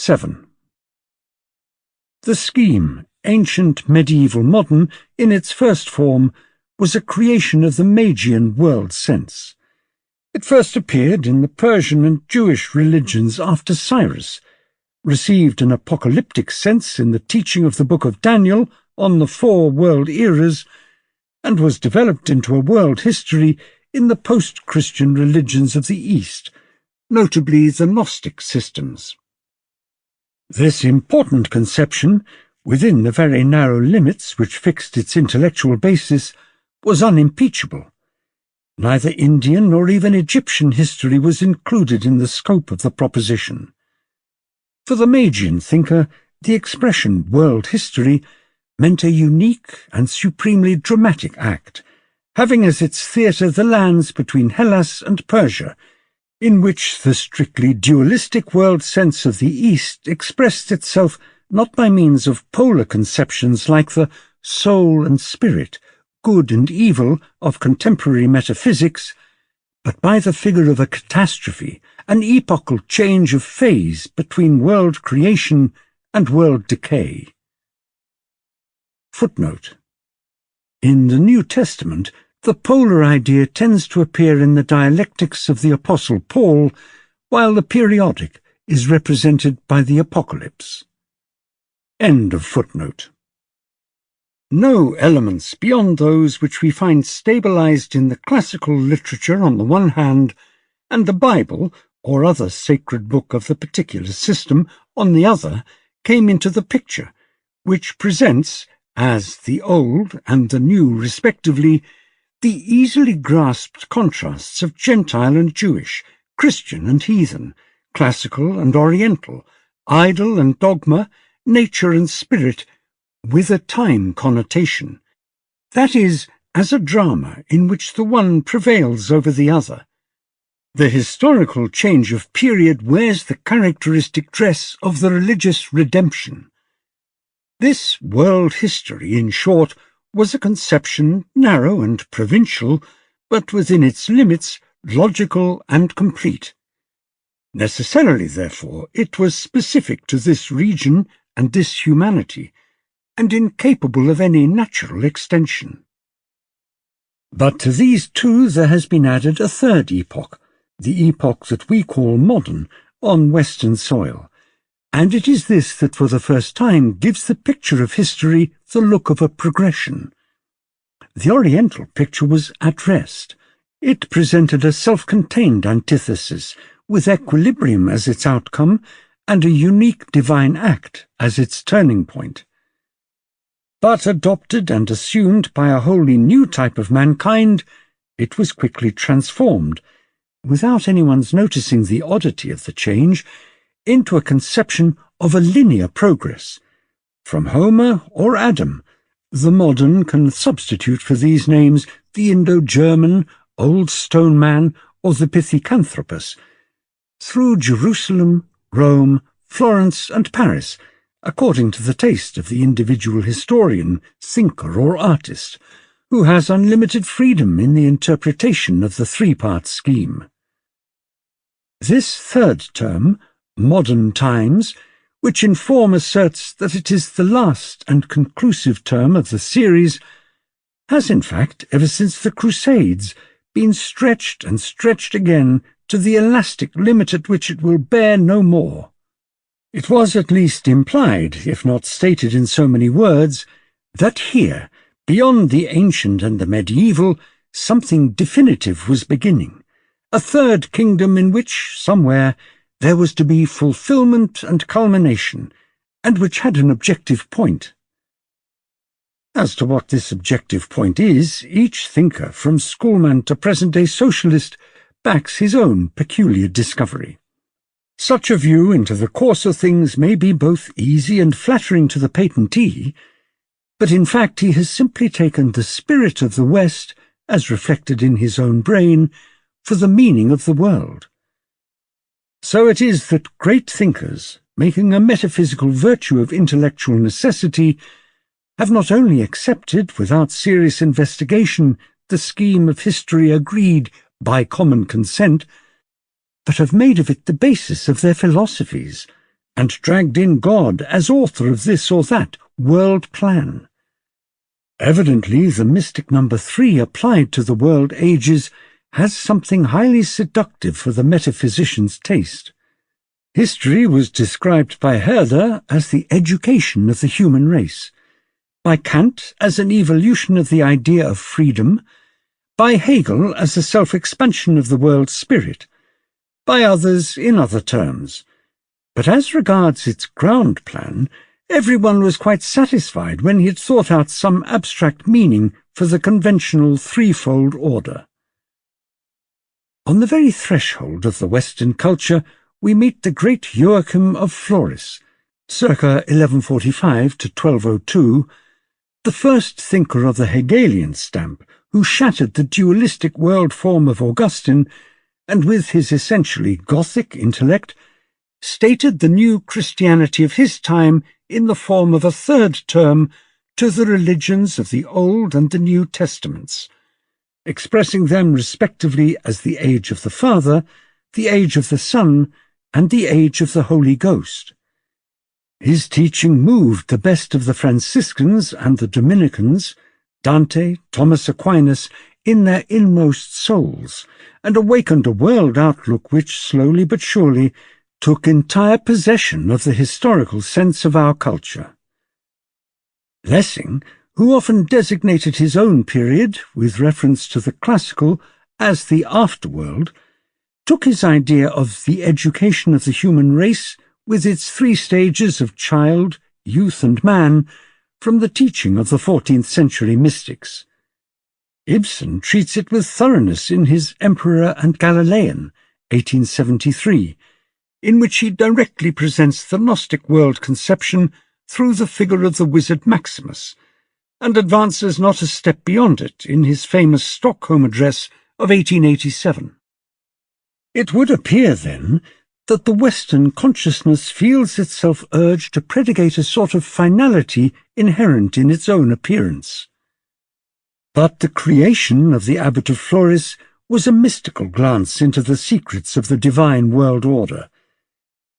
VII. The scheme, ancient, medieval, modern, in its first form, was a creation of the Magian world sense. It first appeared in the Persian and Jewish religions after Cyrus, received an apocalyptic sense in the teaching of the Book of Daniel on the 4 world eras, and was developed into a world history in the post-Christian religions of the East, notably the Gnostic systems. This important conception, within the very narrow limits which fixed its intellectual basis, was unimpeachable. Neither Indian nor even Egyptian history was included in the scope of the proposition. For the Magian thinker, the expression world history meant a unique and supremely dramatic act, having as its theatre the lands between Hellas and Persia, in which the strictly dualistic world sense of the East expressed itself not by means of polar conceptions like the soul and spirit, good and evil of contemporary metaphysics, but by the figure of a catastrophe, an epochal change of phase between world creation and world decay. Footnote. In the New Testament, the polar idea tends to appear in the dialectics of the Apostle Paul, while the periodic is represented by the Apocalypse. End of footnote. No elements beyond those which we find stabilized in the classical literature on the one hand, and the Bible, or other sacred book of the particular system, on the other, came into the picture, which presents, as the old and the new respectively, the easily grasped contrasts of Gentile and Jewish, Christian and heathen, classical and oriental, idol and dogma, nature and spirit, with a time connotation, that is, as a drama in which the one prevails over the other. The historical change of period wears the characteristic dress of the religious redemption. This world history, in short, was a conception narrow and provincial, but within its limits logical and complete. Necessarily, therefore, it was specific to this region and this humanity, and incapable of any natural extension. But to these two there has been added a third epoch, the epoch that we call modern, on Western soil, and it is this that for the first time gives the picture of history the look of a progression. The Oriental picture was at rest. It presented a self-contained antithesis, with equilibrium as its outcome, and a unique divine act as its turning point. But adopted and assumed by a wholly new type of mankind, it was quickly transformed, without anyone's noticing the oddity of the change, into a conception of a linear progress. From Homer or Adam, the modern can substitute for these names the Indo-German, Old Stone Man, or the Pithecanthropus, through Jerusalem, Rome, Florence, and Paris, according to the taste of the individual historian, thinker, or artist, who has unlimited freedom in the interpretation of the 3-part scheme. This third term, modern times, which in form asserts that it is the last and conclusive term of the series, has in fact, ever since the Crusades, been stretched and stretched again to the elastic limit at which it will bear no more. It was at least implied, if not stated in so many words, that here, beyond the ancient and the medieval, something definitive was beginning, a third kingdom in which, somewhere, there was to be fulfillment and culmination, and which had an objective point. As to what this objective point is, each thinker, from schoolman to present-day socialist, backs his own peculiar discovery. Such a view into the course of things may be both easy and flattering to the patentee, but in fact he has simply taken the spirit of the West, as reflected in his own brain, for the meaning of the world. So it is that great thinkers, making a metaphysical virtue of intellectual necessity, have not only accepted, without serious investigation, the scheme of history agreed by common consent, but have made of it the basis of their philosophies, and dragged in God as author of this or that world plan. Evidently, the mystic number 3 applied to the world ages has something highly seductive for the metaphysician's taste. History was described by Herder as the education of the human race, by Kant as an evolution of the idea of freedom, by Hegel as a self-expansion of the world spirit, by others in other terms. But as regards its ground plan, everyone was quite satisfied when he had thought out some abstract meaning for the conventional threefold order. On the very threshold of the Western culture, we meet the great Joachim of Flores, circa 1145 to 1202, the first thinker of the Hegelian stamp, who shattered the dualistic world form of Augustine, and with his essentially Gothic intellect, stated the new Christianity of his time in the form of a third term to the religions of the Old and the New Testaments, expressing them respectively as the age of the Father, the age of the Son, and the age of the Holy Ghost. His teaching moved the best of the Franciscans and the Dominicans, Dante, Thomas Aquinas, in their inmost souls, and awakened a world outlook which slowly but surely took entire possession of the historical sense of our culture. Lessing, who often designated his own period, with reference to the classical, as the afterworld, took his idea of the education of the human race with its 3 stages of child, youth, and man from the teaching of the 14th century mystics. Ibsen treats it with thoroughness in his Emperor and Galilean, 1873, in which he directly presents the Gnostic world conception through the figure of the wizard Maximus, and advances not a step beyond it in his famous Stockholm address of 1887. It would appear, then, that the Western consciousness feels itself urged to predicate a sort of finality inherent in its own appearance. But the creation of the Abbot of Flores was a mystical glance into the secrets of the divine world order.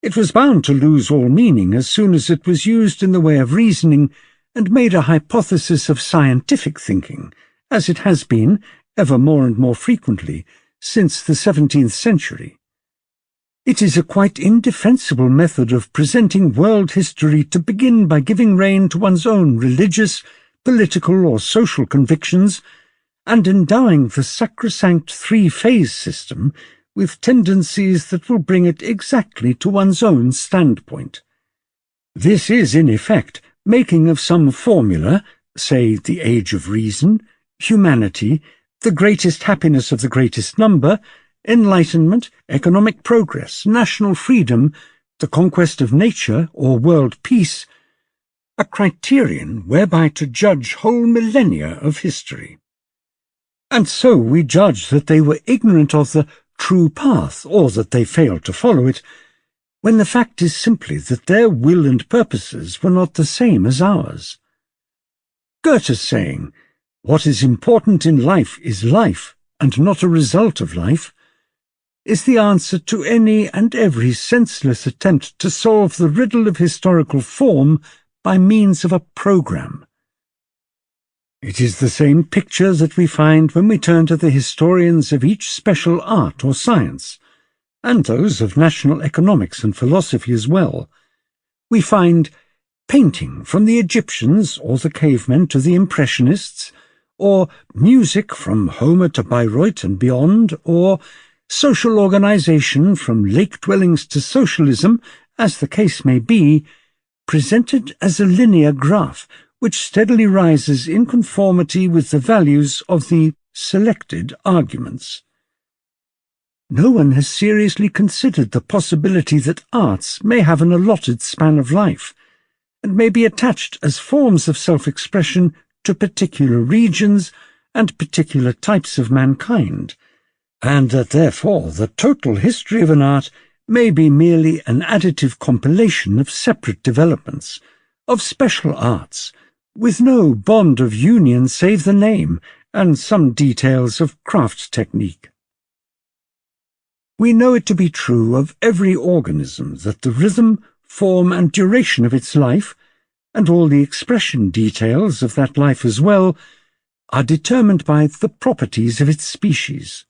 It was bound to lose all meaning as soon as it was used in the way of reasoning and made a hypothesis of scientific thinking, as it has been, ever more and more frequently, since the 17th century. It is a quite indefensible method of presenting world history to begin by giving rein to one's own religious, political, or social convictions, and endowing the sacrosanct 3-phase system with tendencies that will bring it exactly to one's own standpoint. This is, in effect, making of some formula, say the age of reason, humanity, the greatest happiness of the greatest number, enlightenment, economic progress, national freedom, the conquest of nature, or world peace, a criterion whereby to judge whole millennia of history. And so we judge that they were ignorant of the true path, or that they failed to follow it, when the fact is simply that their will and purposes were not the same as ours. Goethe's saying, "What is important in life is life, and not a result of life," is the answer to any and every senseless attempt to solve the riddle of historical form by means of a program. It is the same picture that we find when we turn to the historians of each special art or science, and those of national economics and philosophy as well. We find painting from the Egyptians or the cavemen to the Impressionists, or music from Homer to Bayreuth and beyond, or social organization from lake dwellings to socialism, as the case may be, presented as a linear graph which steadily rises in conformity with the values of the selected arguments. No one has seriously considered the possibility that arts may have an allotted span of life, and may be attached as forms of self-expression to particular regions and particular types of mankind, and that therefore the total history of an art may be merely an additive compilation of separate developments, of special arts, with no bond of union save the name and some details of craft technique. We know it to be true of every organism that the rhythm, form, and duration of its life, and all the expression details of that life as well, are determined by the properties of its species.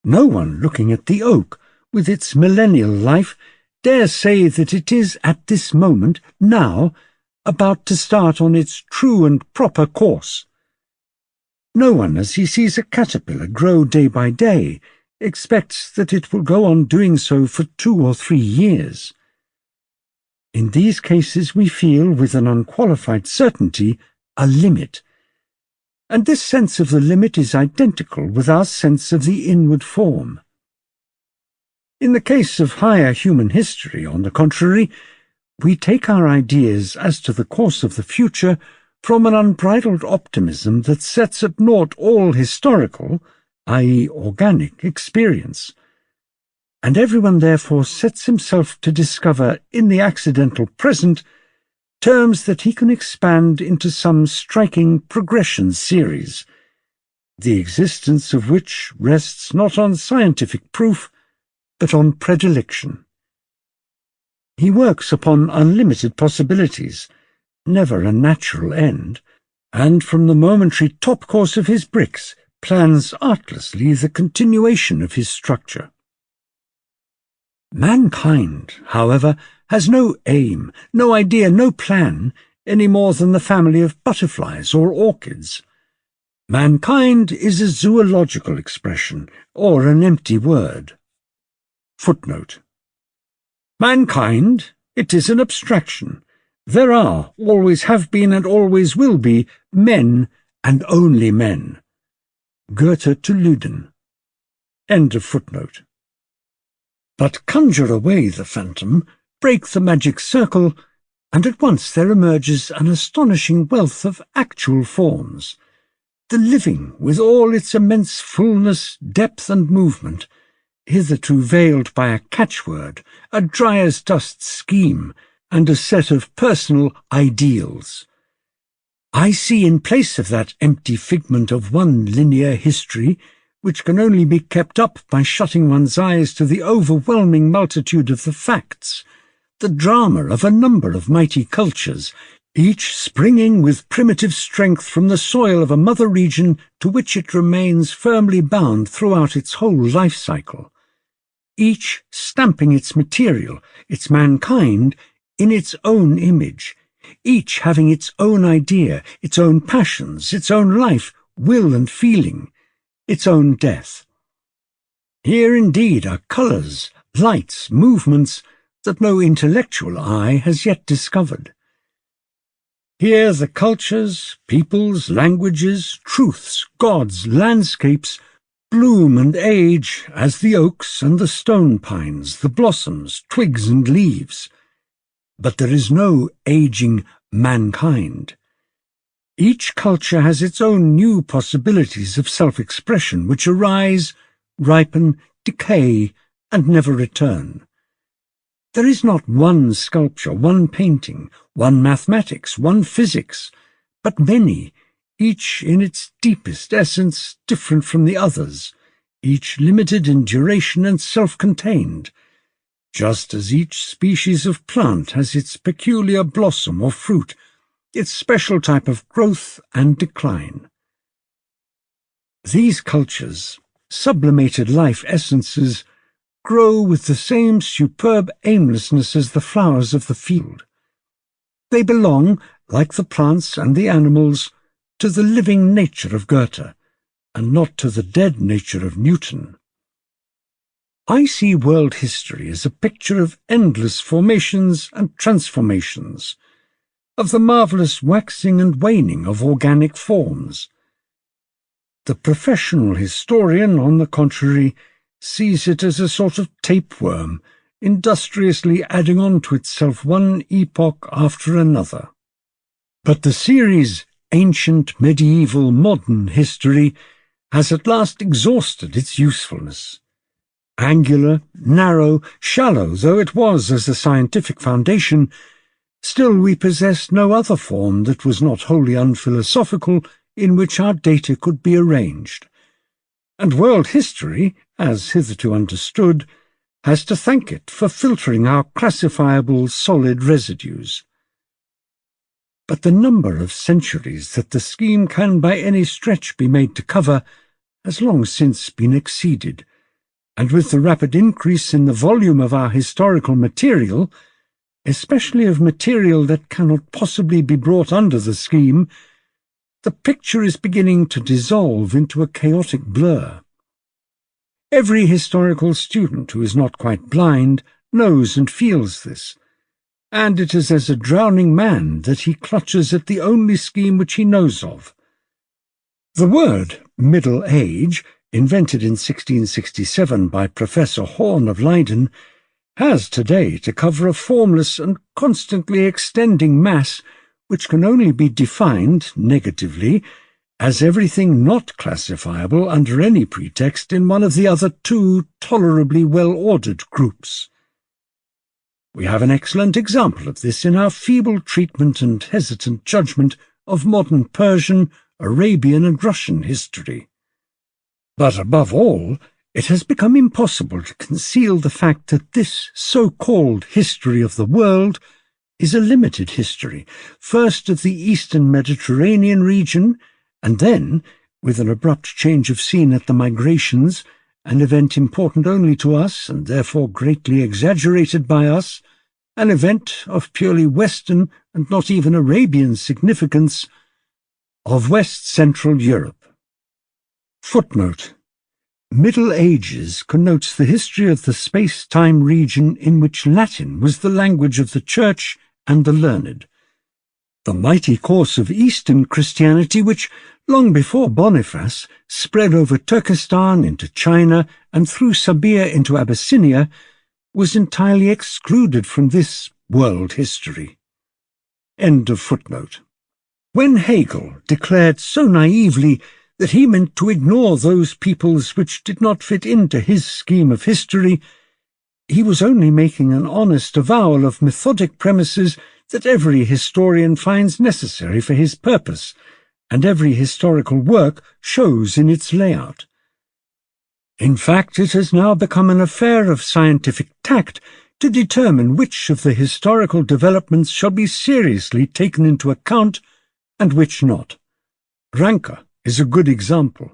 No one looking at the oak, with its millennial life, dare say that it is at this moment, now, about to start on its true and proper course. No one, as he sees a caterpillar grow day by day, expects that it will go on doing so for 2 or 3 years. In these cases we feel, with an unqualified certainty, a limit, and this sense of the limit is identical with our sense of the inward form. In the case of higher human history, on the contrary, we take our ideas as to the course of the future from an unbridled optimism that sets at naught all historical, i.e. organic, experience, and everyone therefore sets himself to discover in the accidental present terms that he can expand into some striking progression series, the existence of which rests not on scientific proof, but on predilection. He works upon unlimited possibilities, never a natural end, and from the momentary top course of his bricks plans artlessly the continuation of his structure. Mankind, however, has no aim, no idea, no plan, any more than the family of butterflies or orchids. Mankind is a zoological expression, or an empty word. Footnote. Mankind, it is an abstraction. There are, always have been, and always will be, men, and only men. Goethe to Luden. End of footnote. But conjure away the phantom, break the magic circle, and at once there emerges an astonishing wealth of actual forms. The living, with all its immense fullness, depth, and movement, hitherto veiled by a catchword, a dry-as-dust scheme, and a set of personal ideals. I see in place of that empty figment of one linear history, which can only be kept up by shutting one's eyes to the overwhelming multitude of the facts, the drama of a number of mighty cultures, each springing with primitive strength from the soil of a mother region to which it remains firmly bound throughout its whole life cycle, each stamping its material, its mankind, in its own image, each having its own idea, its own passions, its own life, will and feeling, its own death. Here indeed are colours, lights, movements that no intellectual eye has yet discovered. Here the cultures, peoples, languages, truths, gods, landscapes, bloom and age as the oaks and the stone pines, the blossoms, twigs and leaves. But there is no aging mankind. Each culture has its own new possibilities of self-expression which arise, ripen, decay, and never return. There is not one sculpture, one painting, one mathematics, one physics, but many, each in its deepest essence different from the others, each limited in duration and self-contained, just as each species of plant has its peculiar blossom or fruit, its special type of growth and decline. These cultures, sublimated life essences, grow with the same superb aimlessness as the flowers of the field. They belong, like the plants and the animals, to the living nature of Goethe, and not to the dead nature of Newton. I see world history as a picture of endless formations and transformations, of the marvellous waxing and waning of organic forms. The professional historian, on the contrary, sees it as a sort of tapeworm, industriously adding on to itself one epoch after another. But the series Ancient, Medieval, Modern History has at last exhausted its usefulness. Angular, narrow, shallow though it was as a scientific foundation, still we possessed no other form that was not wholly unphilosophical in which our data could be arranged. And world history, as hitherto understood, has to thank it for filtering our classifiable solid residues. But the number of centuries that the scheme can by any stretch be made to cover has long since been exceeded, and with the rapid increase in the volume of our historical material, especially of material that cannot possibly be brought under the scheme, the picture is beginning to dissolve into a chaotic blur. Every historical student who is not quite blind knows and feels this, and it is as a drowning man that he clutches at the only scheme which he knows of. The word Middle Age, invented in 1667 by Professor Horn of Leiden, has today to cover a formless and constantly extending mass which can only be defined, negatively, as everything not classifiable under any pretext in one of the other two tolerably well-ordered groups. We have an excellent example of this in our feeble treatment and hesitant judgment of modern Persian, Arabian and Russian history. But above all, it has become impossible to conceal the fact that this so-called history of the world is a limited history, first of the Eastern Mediterranean region, and then, with an abrupt change of scene at the migrations, an event important only to us and therefore greatly exaggerated by us, an event of purely Western and not even Arabian significance, of West-Central Europe. Footnote: Middle Ages connotes the history of the space-time region in which Latin was the language of the Church and the learned. The mighty course of Eastern Christianity which, long before Boniface, spread over Turkestan into China and through Sabia into Abyssinia, was entirely excluded from this world history. End of footnote. When Hegel declared so naively that he meant to ignore those peoples which did not fit into his scheme of history, he was only making an honest avowal of methodic premises that every historian finds necessary for his purpose, and every historical work shows in its layout. In fact, it has now become an affair of scientific tact to determine which of the historical developments shall be seriously taken into account and which not. Ranke is a good example.